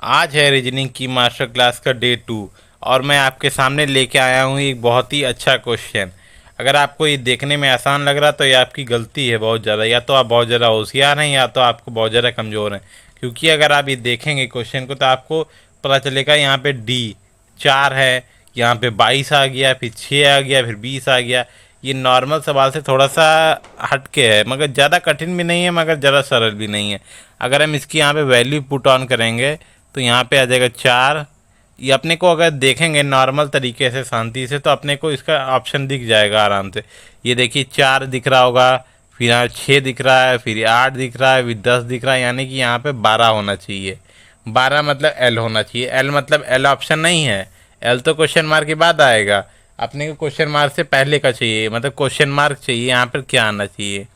आज है रीजनिंग की मास्टर क्लास का डे 2 और मैं आपके सामने लेके आया हूँ एक बहुत ही अच्छा क्वेश्चन। अगर आपको ये देखने में आसान लग रहा तो ये आपकी गलती है बहुत ज़्यादा, या तो आप बहुत ज़्यादा होशियार हैं या तो आपको बहुत ज़्यादा कमज़ोर हैं। क्योंकि अगर आप ये देखेंगे क्वेश्चन को तो आपको पता चलेगा यहाँ पे डी 4 है, यहाँ पे 22 आ गया, फिर 6 आ गया, फिर 20 आ गया। ये नॉर्मल सवाल से थोड़ा सा हटके है, मगर ज़्यादा कठिन भी नहीं है मगर ज़्यादा सरल भी नहीं है। अगर हम इसकी यहाँ पे वैल्यू पुट ऑन करेंगे तो यहाँ पे आ जाएगा 4। ये अपने को अगर देखेंगे नॉर्मल तरीके से शांति से तो अपने को इसका ऑप्शन दिख जाएगा आराम से। ये देखिए 4 दिख रहा होगा, फिर यहाँ 6 दिख रहा है, फिर 8 दिख रहा है, फिर 10 दिख रहा है, यानी कि यहाँ पे 12 होना चाहिए। 12 मतलब एल होना चाहिए। एल मतलब एल ऑप्शन नहीं है, एल तो क्वेश्चन मार्क के बाद आएगा। अपने को क्वेश्चन मार्क से पहले का चाहिए, मतलब क्वेश्चन मार्क चाहिए, यहाँ पर क्या आना चाहिए।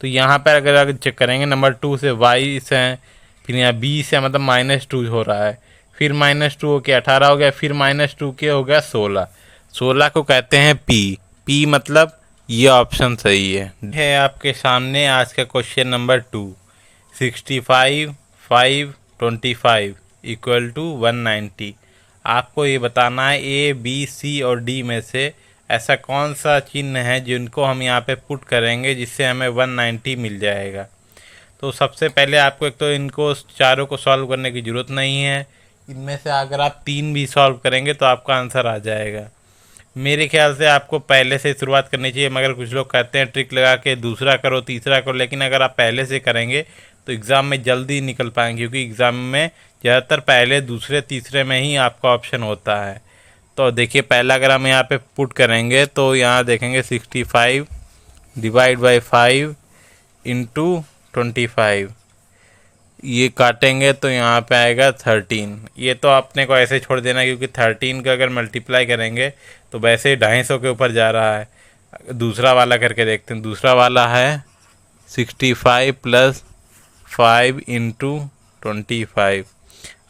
तो यहाँ पर अगर चेक करेंगे नंबर 2 से 22 है, फिर यहाँ 20 है, मतलब -2 हो रहा है, फिर -2 हो के 18 हो गया, फिर -2 के हो गया 16। 16 को कहते हैं पी। पी मतलब ये ऑप्शन सही है आपके सामने आज का क्वेश्चन नंबर 2। 65 5 25 equal to 190। आपको ये बताना है ए बी सी और डी में से ऐसा कौन सा चिन्ह है जिनको हम यहाँ पे पुट करेंगे जिससे हमें 190 मिल जाएगा। तो सबसे पहले आपको एक तो इनको चारों को सॉल्व करने की ज़रूरत नहीं है। इनमें से अगर आप 3 भी सॉल्व करेंगे तो आपका आंसर आ जाएगा। मेरे ख्याल से आपको पहले से शुरुआत करनी चाहिए, मगर कुछ लोग कहते हैं ट्रिक लगा के दूसरा करो तीसरा करो, लेकिन अगर आप पहले से करेंगे तो एग्ज़ाम में जल्दी निकल पाएंगे, क्योंकि एग्ज़ाम में ज़्यादातर पहले दूसरे तीसरे में ही आपका ऑप्शन होता है। तो देखिए पहला अगर हम यहाँ पे पुट करेंगे तो यहाँ देखेंगे 65 डिवाइड बाई 5 इंटू 25। ये काटेंगे तो यहाँ पे आएगा 13। ये तो आपने को ऐसे छोड़ देना, क्योंकि 13 का अगर मल्टीप्लाई करेंगे तो वैसे ही 250 के ऊपर जा रहा है। दूसरा वाला करके देखते हैं। दूसरा वाला है 65 प्लस 5 इंटू 25।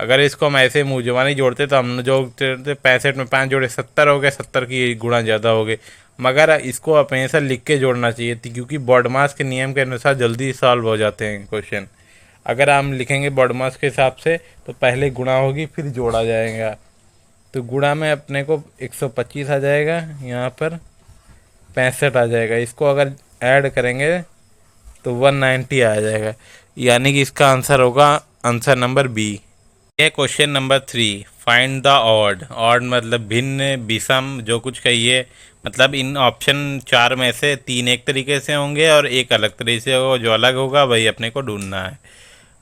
अगर इसको हम ऐसे मुँह जुबानी जोड़ते तो हम जो 65 में 5 जोड़े 70 हो गए, 70 की गुणा ज़्यादा हो गए। मगर इसको आप हमेशा लिख के जोड़ना चाहिए थी, क्योंकि बॉड मास के नियम के अनुसार जल्दी सॉल्व हो जाते हैं क्वेश्चन। अगर हम लिखेंगे बॉड मास के हिसाब से तो पहले गुणा होगी फिर जोड़ा जाएगा। तो गुणा में अपने को 125 आ जाएगा, यहाँ पर 65 आ जाएगा। इसको अगर ऐड करेंगे तो 190 आ जाएगा, यानी कि इसका आंसर होगा आंसर नंबर बी। ये question number 3। Find the odd. Odd मतलब भिन्न विषम जो कुछ कहिए, मतलब इन ऑप्शन 4 में से 3 एक तरीके से होंगे और एक अलग तरीके से होगा। जो अलग होगा वही अपने को ढूंढना है।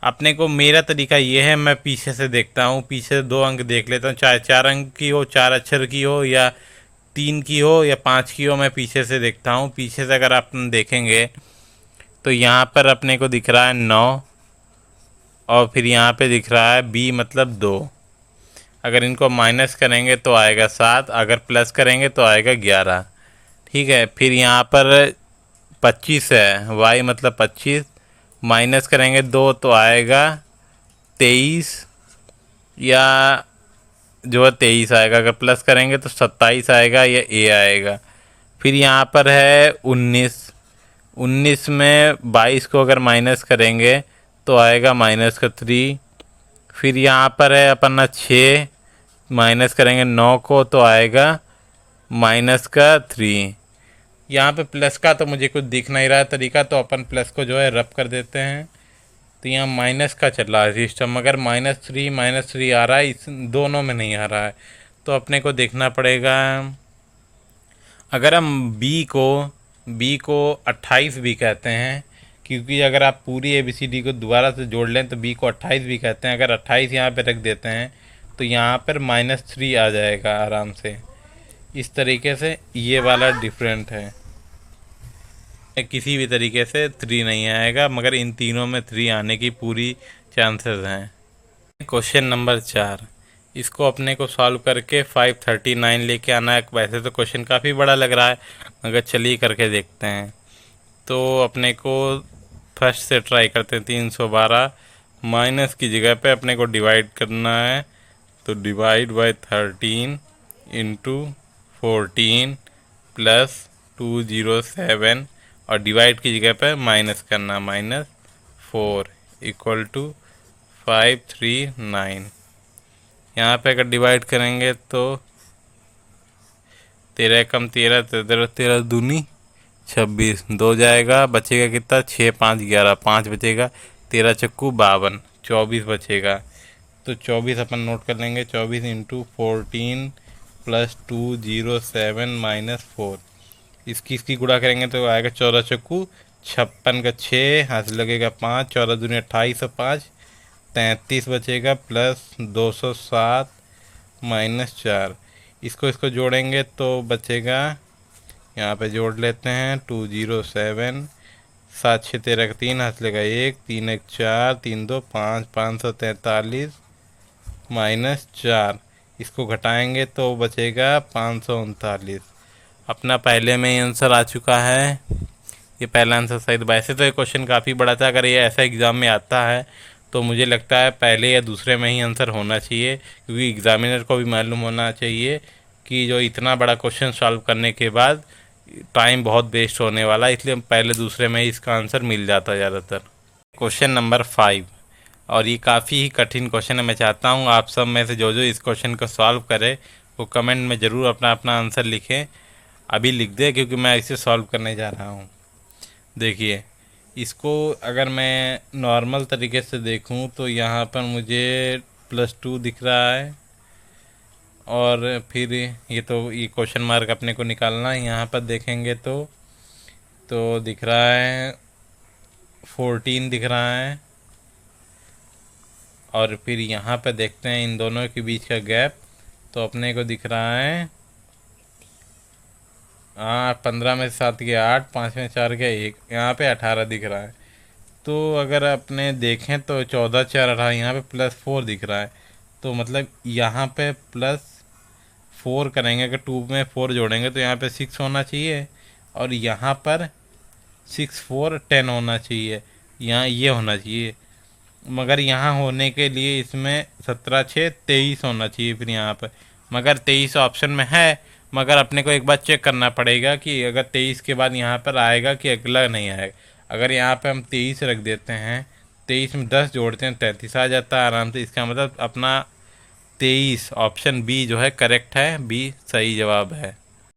अपने को मेरा तरीका ये है, मैं पीछे से देखता हूँ, पीछे से 2 अंक देख लेता हूँ, चाहे 4 अंक की हो, 4 अक्षर की हो, या 3 की हो, या 5 की हो। मैं पीछे से देखता हूँ। पीछे से अगर आप देखेंगे तो यहाँ पर अपने को दिख रहा है 9, और फिर यहाँ पे दिख रहा है बी मतलब 2। अगर इनको माइनस करेंगे तो आएगा 7, अगर प्लस करेंगे तो आएगा 11। ठीक है, फिर यहाँ पर 25 है, वाई मतलब 25, माइनस करेंगे 2 तो आएगा 23, या जो है 23 आएगा। अगर प्लस करेंगे तो 27 आएगा, या ए आएगा। फिर यहाँ पर है 19। 19 में 22 को अगर माइनस करेंगे तो आएगा -3। फिर यहाँ पर है अपना 6, माइनस करेंगे 9 को तो आएगा -3। यहाँ पे प्लस का तो मुझे कुछ दिख नहीं रहा है तरीका, तो अपन प्लस को जो है रब कर देते हैं। तो यहाँ माइनस का चल रहा है सिस्टम, मगर -3 आ रहा है, इस दोनों में नहीं आ रहा है। तो अपने को देखना पड़ेगा। अगर हम बी को 28 भी कहते हैं, क्योंकि अगर आप पूरी ABCD को दोबारा से जोड़ लें तो बी को 28 भी कहते हैं। अगर 28 यहाँ पे रख देते हैं तो यहाँ पर -3 आ जाएगा आराम से। इस तरीके से ये वाला डिफरेंट है, किसी भी तरीके से 3 नहीं आएगा, मगर इन तीनों में 3 आने की पूरी चांसेस हैं। Question number 4। इसको अपने को सॉल्व करके 539 लेके आना है। वैसे तो क्वेश्चन काफ़ी बड़ा लग रहा है, मगर चलिए करके देखते हैं। तो अपने को फर्स्ट से ट्राई करते हैं। 312 माइनस की जगह पे अपने को डिवाइड करना है, तो डिवाइड बाय 13 इंटू 14 प्लस 207, और डिवाइड की जगह पे माइनस करना, -4 इक्वल टू 539। यहाँ पे अगर डिवाइड करेंगे तो 13 कम 13, 13 13 दूनी 26, 2 जाएगा, बचेगा कितना, 6 5 11, 5 बचेगा, 13 चक्कू 52, 24 बचेगा। तो 24 अपन नोट कर लेंगे, 24 इंटू 14 प्लस 207 माइनस 4, इसकी गुणा करेंगे तो आएगा 14 चक्कू 56 का 6, हाथ लगेगा 5, 14 दूनी 28 और 5 33 बचेगा, प्लस 207 माइनस 4, इसको जोड़ेंगे तो बचेगा, यहाँ पे जोड़ लेते हैं 207, 7 6 13 का 3, हाथ लगा 1, 3 1 4, 3 2 5, 543 माइनस 4, इसको घटाएंगे तो बचेगा 539। अपना पहले में ही आंसर आ चुका है, ये पहला आंसर सही। तो वैसे तो ये क्वेश्चन काफ़ी बड़ा था, अगर ये ऐसा एग्ज़ाम में आता है तो मुझे लगता है पहले या दूसरे में ही आंसर होना चाहिए, क्योंकि एग्ज़ामिनर को भी मालूम होना चाहिए कि जो इतना बड़ा क्वेश्चन सॉल्व करने के बाद टाइम बहुत वेस्ट होने वाला है, इसलिए पहले दूसरे में ही इसका आंसर मिल जाता है ज़्यादातर। क्वेश्चन नंबर 5, और ये काफ़ी ही कठिन क्वेश्चन है। मैं चाहता हूँ आप सब में से जो जो इस क्वेश्चन को सॉल्व करे वो कमेंट में ज़रूर अपना अपना आंसर लिखें, अभी लिख दे, क्योंकि मैं इसे सॉल्व करने जा रहा हूँ। देखिए, इसको अगर मैं नॉर्मल तरीके से देखूं तो यहाँ पर मुझे +2 दिख रहा है, और फिर ये तो ये क्वेश्चन मार्क अपने को निकालना है। यहाँ पर देखेंगे तो दिख रहा है 14 दिख रहा है, और फिर यहाँ पर देखते हैं इन दोनों के बीच का गैप, तो अपने को दिख रहा है 8, 15 में 7 गया 8, 5 में 4 गया 1, यहाँ पे 18 दिख रहा है। तो अगर अपने देखें तो 14 4 18, यहाँ पे +4 दिख रहा है, तो मतलब यहाँ पे +4 करेंगे, अगर 2 में 4 जोड़ेंगे तो यहाँ पे 6 होना चाहिए, और यहाँ पर 6 4 10 होना चाहिए, यहाँ ये होना चाहिए, मगर यहाँ होने के लिए इसमें 17 6 23 होना चाहिए फिर यहाँ पर, मगर 23 ऑप्शन में है, मगर अपने को एक बार चेक करना पड़ेगा कि अगर 23 के बाद यहाँ पर आएगा कि अगला नहीं आएगा। अगर यहाँ पे हम 23 रख देते हैं, 23 में 10 जोड़ते हैं 33 आ जाता है आराम से, इसका मतलब अपना 23 ऑप्शन बी जो है करेक्ट है, बी सही जवाब है।